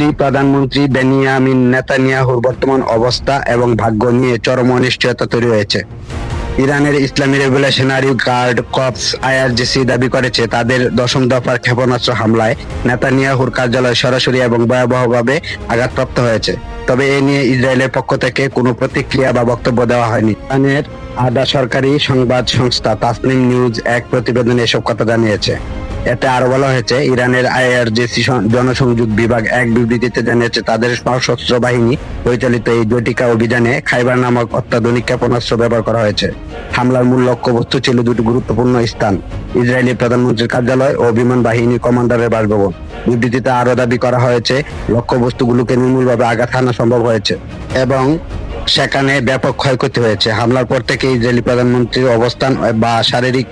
Israeli প্রধানমন্ত্রী Benjamin নেতানিয়াহুর বর্তমান অবস্থা এবং ভাগ্য নিয়ে চরম অনিশ্চয়তা তৈরি হয়েছে। ইরানের ইসলামী রেভলিউশনারি গার্ড কর্পস আইআরজিসি দাবি করেছে তাদের 10ম দফার ক্ষেপণাস্ত্র হামলায় নেতানিয়াহুর কার্যালয় সরাসরি এবং ভয়াবহভাবে আঘাতপ্রাপ্ত হয়েছে। তবে এ নিয়ে ইসরায়েলের পক্ষ থেকে কোনো প্রতিক্রিয়া বা বক্তব্য দেওয়া হয়নি। ইরানের আধা সরকারি সংবাদ সংস্থা তাসনিম নিউজ এক প্রতিবেদনে এসব কথা জানিয়েছে। এতে আরো বলা হয়েছে, ইরানের আইআরজিসি জনসংযোগ বিভাগ এক বিবৃতিতে জানিয়েছে তাদের সশস্ত্র বাহিনী পরিচালিত এই জটিকা অভিযানে খাইবার নামক অত্যাধুনিক ক্ষেপণাস্ত্র ব্যবহার করা হয়েছে। হামলার মূল লক্ষ্যবস্তু ছিল দুটি গুরুত্বপূর্ণ স্থান, ইসরায়েলি প্রধানমন্ত্রীর কার্যালয় ও বিমান বাহিনী কমান্ডারের বাসভবন। বিবৃতিতে আরো দাবি করা হয়েছে লক্ষ্যবস্তুগুলোকে নির্মূলভাবে আঘাত হানা সম্ভব হয়েছে এবং সেখানে ব্যাপক ক্ষয়ক্ষতি হয়েছে। হামলার পর থেকে ইসরায়েলি প্রধানমন্ত্রীর অবস্থান বা শারীরিক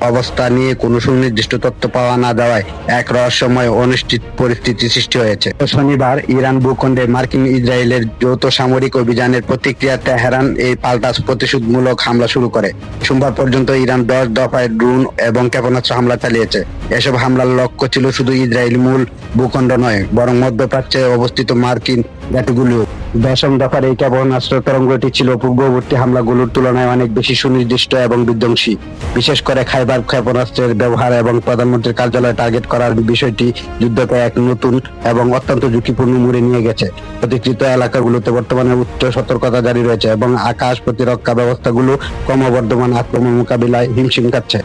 অবস্থা নিয়ে কোনো সুনির্দিষ্ট তথ্য পাওয়া না যাওয়ায় এক রহস্যময় অনিশ্চিত পরিস্থিতি সৃষ্টি হয়েছে। শনিবার ইরান ভূখণ্ডে মার্কিন ইসরায়েলের যৌথ সামরিক অভিযানের প্রতিক্রিয়া তেহরান এই পাল্টা প্রতিশোধমূলক হামলা শুরু করে। সোমবার পর্যন্ত ইরান 10 দফায় ড্রোন এবং ক্ষেপণাস্ত্র হামলা চালিয়েছে। এসব হামলার লক্ষ্য ছিল শুধু ইসরায়েল মূল ভূখণ্ড নয়, বরং মধ্যপ্রাচ্যে অবস্থিত মার্কিন ঘাঁটিগুলিও। 10ম দফার এই ক্ষেপণাস্ত্র তরঙ্গটি ছিল পূর্ববর্তী হামলাগুলোর তুলনায় অনেক বেশি সুনির্দিষ্ট এবং বিধ্বংসী। বিশেষ করে খাইবার ক্ষেপণাস্ত্রের ব্যবহার এবং প্রধানমন্ত্রীর কার্যালয় টার্গেট করার বিষয়টি যুদ্ধকে এক নতুন এবং অত্যন্ত ঝুঁকিপূর্ণ মোড়ে নিয়ে গেছে। প্রতিকৃত এলাকাগুলোতে বর্তমানে উচ্চ সতর্কতা জারি রয়েছে এবং আকাশ প্রতিরক্ষা ব্যবস্থাগুলো ক্রমবর্ধমান আক্রমণ মোকাবিলায় হিমশিম খাচ্ছে।